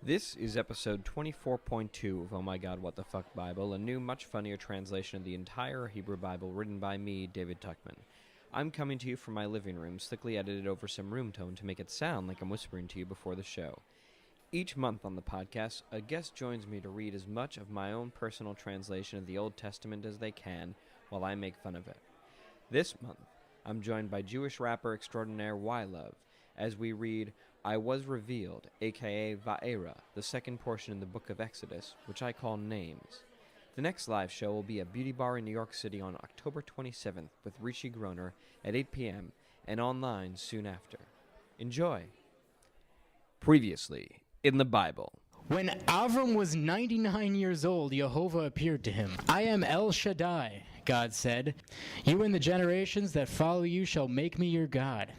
This is episode 24.2 of Oh My God, What the Fuck Bible, a new, much funnier translation of the entire Hebrew Bible written by me, David Tuckman. I'm coming to you from my living room, slickly edited over some room tone to make it sound like I'm whispering to you before the show. Each month on the podcast, a guest joins me to read as much of my own personal translation of the Old Testament as they can, while I make fun of it. This month, I'm joined by Jewish rapper extraordinaire Y-Love, as we read I Was Revealed, aka Va'era, the second portion in the book of Exodus, which I call Names. The next live show will be at Beauty Bar in New York City on October 27th with Rishi Groner at 8 p.m. and online soon after. Enjoy! Previously in the Bible. When Avram was 99 years old, Jehovah appeared to him. I am El Shaddai, God said. You and the generations that follow you shall make me your God.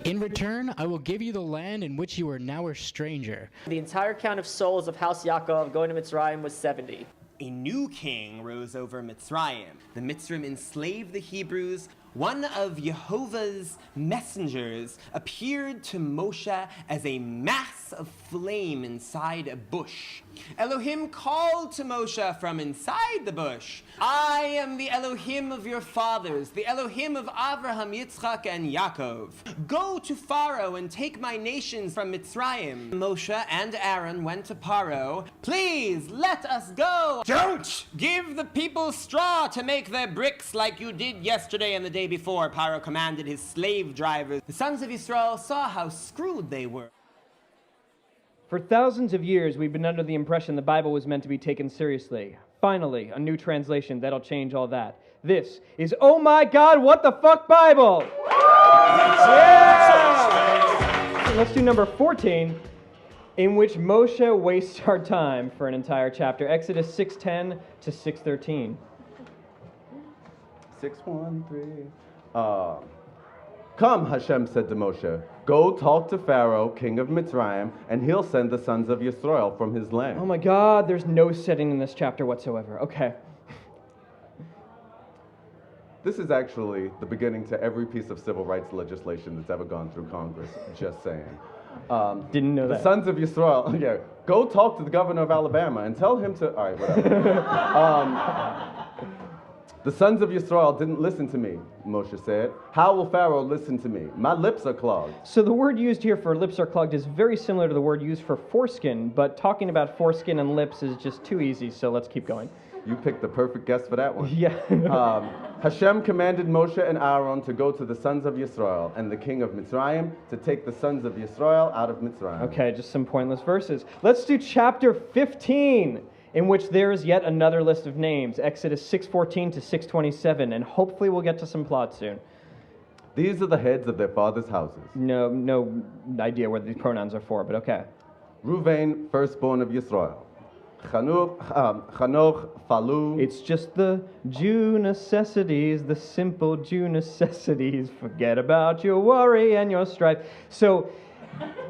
In return, I will give you the land in which you are now a stranger. The entire count of souls of House Yaakov going to Mitzrayim was 70. A new king rose over Mitzrayim. The Mitzrim enslaved the Hebrews. One of Jehovah's messengers appeared to Moshe as a mass of flame inside a bush. Elohim called to Moshe from inside the bush, I am the Elohim of your fathers, the Elohim of Abraham, Yitzchak, and Yaakov. Go to Pharaoh and take my nations from Mitzrayim. Moshe and Aaron went to Paro. Please, let us go. Don't give the people straw to make their bricks like you did yesterday and the day before. Paro commanded his slave drivers. The sons of Israel saw how screwed they were. For thousands of years, we've been under the impression the Bible was meant to be taken seriously. Finally, a new translation that'll change all that. This is Oh My God, What the Fuck Bible! Yeah! Let's do number 14, in which Moshe wastes our time for an entire chapter. Exodus 6:10 to 6:13. 6:1-3. Come, Hashem said to Moshe, go talk to Pharaoh, king of Mitzrayim, and he'll send the sons of Yisrael from his land. Oh my God, there's no setting in this chapter whatsoever. Okay. This is actually the beginning to every piece of civil rights legislation that's ever gone through Congress, just saying. Didn't know that. The sons of Yisrael, yeah, go talk to the governor of Alabama and tell him to, all right, whatever. The sons of Yisrael didn't listen to me, Moshe said. How will Pharaoh listen to me? My lips are clogged. So the word used here for lips are clogged is very similar to the word used for foreskin, but talking about foreskin and lips is just too easy, so let's keep going. You picked the perfect guess for that one. Yeah. Hashem commanded Moshe and Aaron to go to the sons of Yisrael and the king of Mitzrayim to take the sons of Yisrael out of Mitzrayim. Okay, just some pointless verses. Let's do chapter 15. In which there is yet another list of names, Exodus 6:14 to 6:27, and hopefully we'll get to some plot soon. These are the heads of their fathers' houses. No idea what these pronouns are for, but okay. Reuven, firstborn of Yisrael. Chanoch, Phalu. It's just the Jew necessities, the simple Jew necessities. Forget about your worry and your strife. So,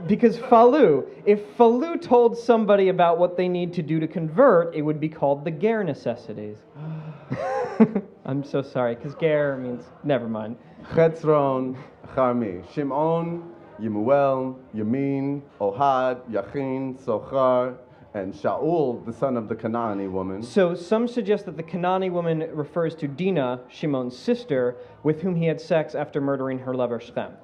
because Phalu, if Phalu told somebody about what they need to do to convert, it would be called the Ger necessities. I'm so sorry, because Ger means, never mind. Chetzron, Charmi. Shimon, Yemuel, Yamin, Ohad, Yachin, Sochar, and Shaul, the son of the Canaanite woman. So some suggest that the Canaanite woman refers to Dinah, Shimon's sister, with whom he had sex after murdering her lover Shechem.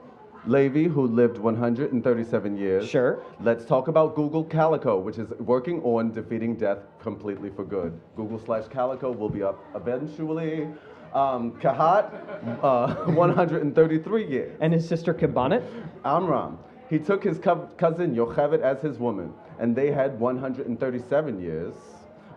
Levi, who lived 137 years. Sure. Let's talk about Google Calico, which is working on defeating death completely for good. Google/Calico will be up eventually. Kahat, 133 years. And his sister Kabanet? Amram, he took his cousin Yocheved as his woman, and they had 137 years.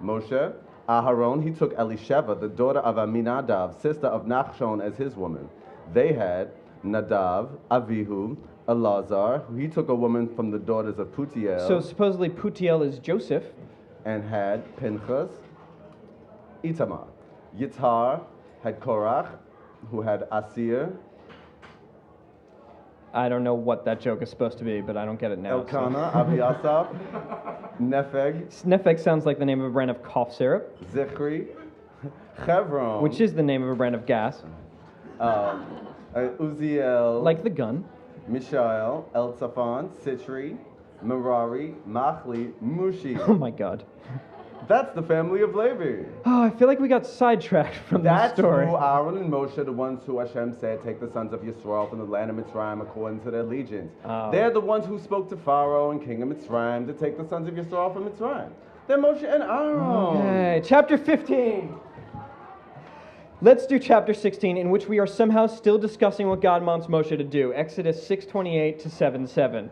Moshe, Aharon, he took Elisheva, the daughter of Aminadav, sister of Nachshon, as his woman. They had Nadav, Avihu, Elazar, he took a woman from the daughters of Putiel. So supposedly Putiel is Joseph. And had Pinchas, Itamar. Yitzhar had Korach, who had Asir. I don't know what that joke is supposed to be, but I don't get it now. Elkanah, Abiasaph, Nepheg. Nepheg sounds like the name of a brand of cough syrup. Zichri, Chevron. Which is the name of a brand of gas. Uziel. Like the gun. Mishael, Elzaphan, Sitri, Merari, Machli, Mushi. Oh my God. That's the family of Levi. Oh, I feel like we got sidetracked from that That's story. who Aaron and Moshe, the ones who Hashem said, take the sons of Yisrael from the land of Mitzrayim according to their legions. Oh. They're the ones who spoke to Pharaoh and king of Mitzrayim to take the sons of Yisrael from Mitzrayim. They're Moshe and Aaron. Okay, chapter 15. Let's do chapter 16, in which we are somehow still discussing what God wants Moshe to do. Exodus 6:28 to 7:7.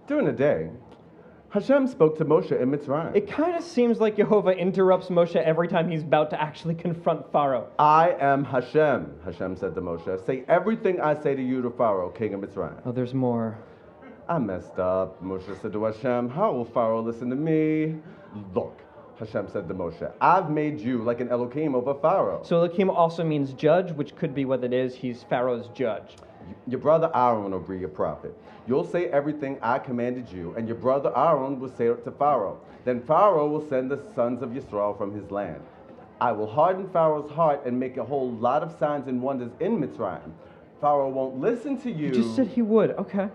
During the day, Hashem spoke to Moshe in Mitzrayim. It kind of seems like Yehovah interrupts Moshe every time he's about to actually confront Pharaoh. I am Hashem, Hashem said to Moshe. Say everything I say to you to Pharaoh, king of Mitzrayim. Oh, there's more. I messed up. Moshe said to Hashem, how will Pharaoh listen to me? Look, Hashem said to Moshe, I've made you like an Elohim over Pharaoh. So Elohim also means judge, which could be what it is. He's Pharaoh's judge. Your brother Aaron will be your prophet. You'll say everything I commanded you, and your brother Aaron will say it to Pharaoh. Then Pharaoh will send the sons of Yisrael from his land. I will harden Pharaoh's heart and make a whole lot of signs and wonders in Mitzrayim. Pharaoh won't listen to you. You just said he would. Okay.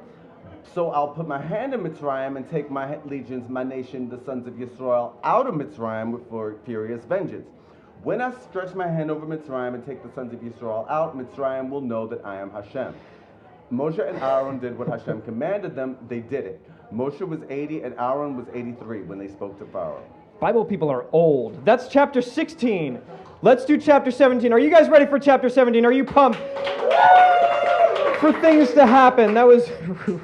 So I'll put my hand in Mitzrayim and take my legions, my nation, the sons of Yisrael, out of Mitzrayim for furious vengeance. When I stretch my hand over Mitzrayim and take the sons of Yisrael out, Mitzrayim will know that I am Hashem. Moshe and Aaron did what Hashem commanded them. They did it. Moshe was 80 and Aaron was 83 when they spoke to Pharaoh. Bible people are old. That's chapter 16. Let's do chapter 17. Are you guys ready for chapter 17? Are you pumped for things to happen? That was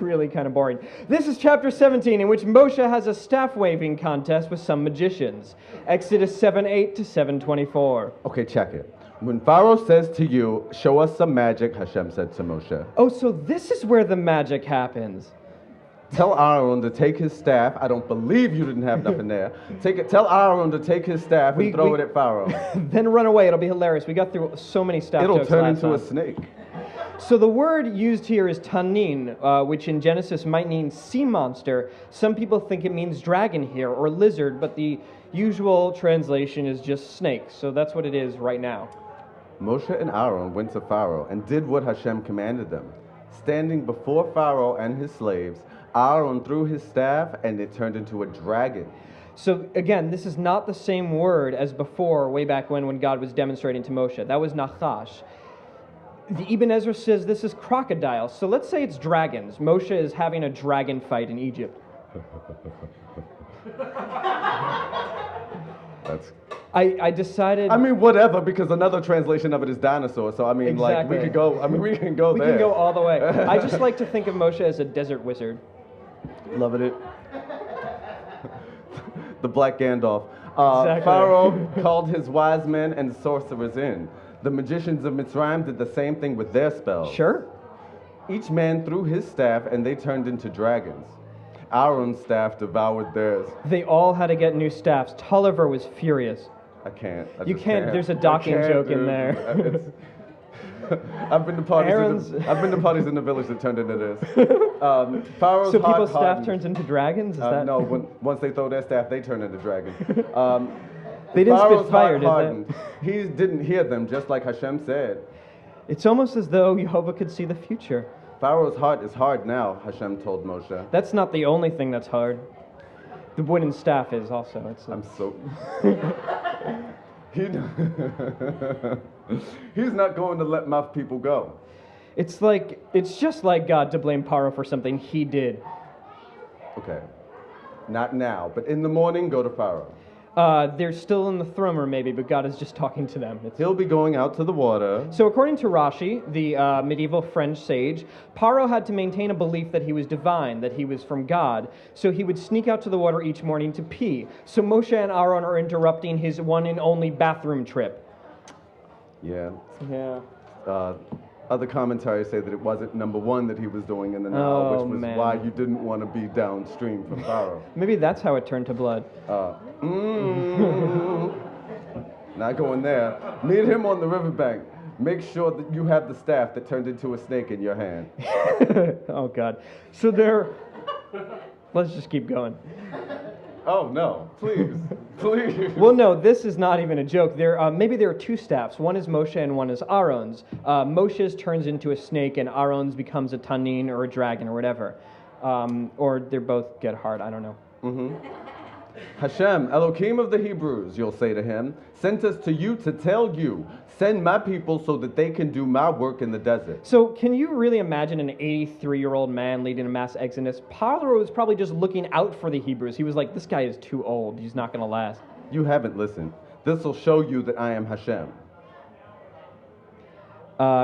really kind of boring. This is chapter 17, in which Moshe has a staff waving contest with some magicians. Exodus 7:8 to 7:24. Okay, check it. When Pharaoh says to you, show us some magic, Hashem said to Moshe, Oh, so this is where the magic happens. tell Aaron to take his staff. I don't believe you didn't have nothing there. Tell Aaron to take his staff and throw it at Pharaoh. Then run away. It'll be hilarious. We got through so many staff It'll jokes turn last into a time. snake. So the word used here is tanin, which in Genesis might mean sea monster. Some people think it means dragon here, or lizard, but the usual translation is just snake. So that's what it is right now. Moshe and Aaron went to Pharaoh and did what Hashem commanded them. Standing before Pharaoh and his slaves, Aaron threw his staff and it turned into a dragon. So again, this is not the same word as before, way back when God was demonstrating to Moshe. That was nachash. The Ibn Ezra says this is crocodile. So let's say it's dragons. Moshe is having a dragon fight in Egypt. That's. I decided. I mean, whatever, because another translation of it is dinosaur. So I mean, Exactly. like we could go. I mean, we can go we there. can go all the way. I just like to think of Moshe as a desert wizard. Loving it. The Black Gandalf. Exactly. Pharaoh called his wise men and sorcerers in. The magicians of Mitzrayim did the same thing with their spells. Sure. Each man threw his staff and they turned into dragons. Aaron's staff devoured theirs. They all had to get new staffs. Tulliver was furious. I can't. I You just can't. There's a docking I can't, joke in dude. there. I've been to parties. I've been to parties in the village that turned into this. Pharaoh's So heart people's staff hardened. turns into dragons? Is that? No, once they throw their staff, they turn into dragons. They didn't Pharaoh's spit fire, heart did hardened. He didn't hear them, just like Hashem said. they? It's almost as though Yehovah could see the future. Pharaoh's heart is hard now, Hashem told Moshe. That's not the only thing that's hard. The wooden staff is also. I'm so. He's not going to let my people go. It's just like God to blame Paro for something he did. Okay. Not now, but in the morning, go to Pharaoh. They're still in the throne room maybe, but God is just talking to them. He'll be going out to the water. So according to Rashi, the medieval French sage, Paro had to maintain a belief that he was divine, that he was from God. So he would sneak out to the water each morning to pee. So Moshe and Aaron are interrupting his one and only bathroom trip. Yeah. Yeah. Other commentaries say that it wasn't number one that he was doing in the Nile, Oh, which was man. why you didn't want to be downstream from Pharaoh. Maybe that's how it turned to blood. Not going there. Meet him on the riverbank. Make sure that you have the staff that turned into a snake in your hand. Oh, God. So they're... Let's just keep going. Oh, no. Please. Please. Well, no, this is not even a joke. Maybe there are two staffs. One is Moshe and one is Aaron's. Moshe's turns into a snake and Aaron's becomes a tanin or a dragon or whatever. Or they're both get hard. I don't know. Hashem, Elohim of the Hebrews, you'll say to him, sent us to you to tell you, send my people so that they can do my work in the desert. So can you really imagine an 83-year-old man leading a mass exodus? Paro was probably just looking out for the Hebrews. He was like, this guy is too old. He's not going to last. You haven't listened. This will show you that I am Hashem.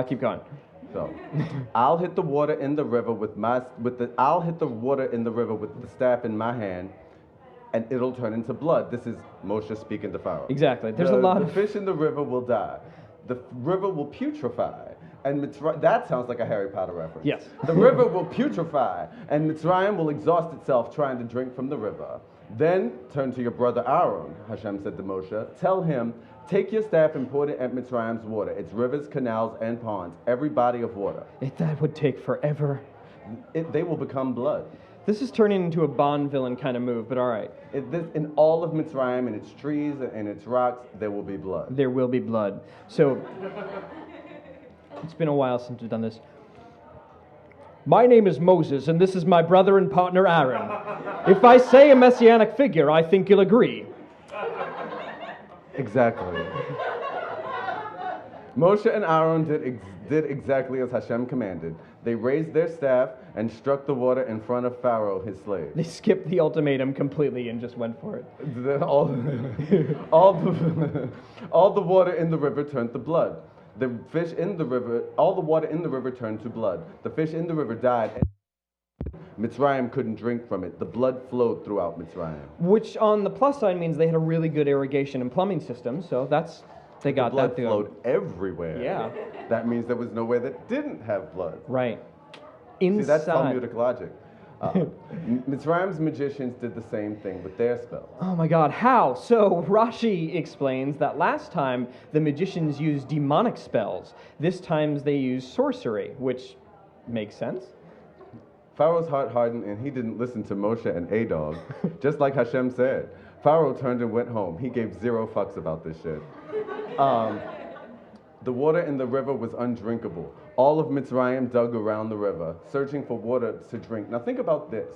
Keep going. So, I'll hit the water in the river with the staff in my hand, and it'll turn into blood. This is Moshe speaking to Pharaoh. Exactly. There's a lot the of fish in the river will die. The river will putrefy. And that sounds like a Harry Potter reference. Yes. The river will putrefy, and Mitzrayim will exhaust itself trying to drink from the river. Then turn to your brother Aaron, Hashem said to Moshe. Tell him, take your staff and pour it at Mitzrayim's water, its rivers, canals, and ponds, every body of water. That would take forever. They will become blood. This is turning into a Bond villain kind of move, but all right. In all of Mitzrayim, and its trees and its rocks, there will be blood. There will be blood. So, it's been a while since we've done this. My name is Moses, and this is my brother and partner Aaron. If I say a messianic figure, I think you'll agree. Exactly. Moshe and Aaron did exactly as Hashem commanded. They raised their staff and struck the water in front of Pharaoh, his slave. They skipped the ultimatum completely and just went for it. All the water in the river turned to blood. All the water in the river turned to blood. The fish in the river died. Mitzrayim couldn't drink from it. The blood flowed throughout Mitzrayim. Which, on the plus side, means they had a really good irrigation and plumbing system. So they got the blood that through. flowed everywhere. Yeah. That means there was nowhere that didn't have blood. Right. Inside. See, that's Talmudic logic. Mitzrayim's magicians did the same thing with their spells. Oh my God, how? So Rashi explains that last time the magicians used demonic spells. This time they used sorcery, which makes sense. Pharaoh's heart hardened and he didn't listen to Moshe and Adog, just like Hashem said. Pharaoh turned and went home. He gave 0 fucks about this shit. The water in the river was undrinkable. All of Mitzrayim dug around the river, searching for water to drink. Now think about this.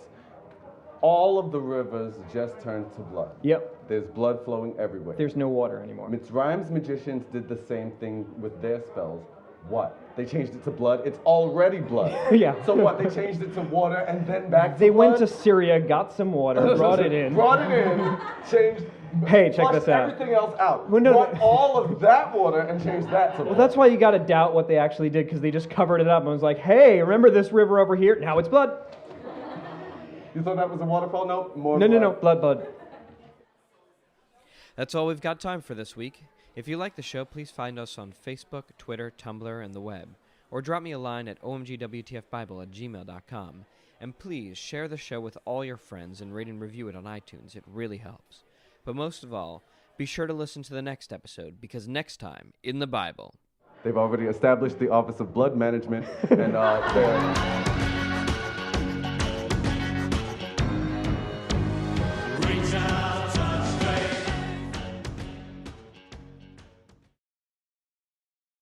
All of the rivers just turned to blood. Yep. There's blood flowing everywhere. There's no water anymore. Mitzrayim's magicians did the same thing with their spells. What? They changed it to blood? It's already blood. Yeah. So what? They changed it to water and then back to They blood? went to Syria, got some water, brought it in. Changed. Hey, check flushed this out. everything else out. Well, no, Brought all of that water and changed that to blood. Well, that's why you got to doubt what they actually did, because they just covered it up and was like, hey, remember this river over here? Now it's blood. You thought that was a waterfall? No, more No, blood. blood. That's all we've got time for this week. If you like the show, please find us on Facebook, Twitter, Tumblr, and the web. Or drop me a line at omgwtfbible@gmail.com. And please share the show with all your friends and rate and review it on iTunes. It really helps. But most of all, be sure to listen to the next episode, because next time, in the Bible... They've already established the Office of Blood Management, and they're...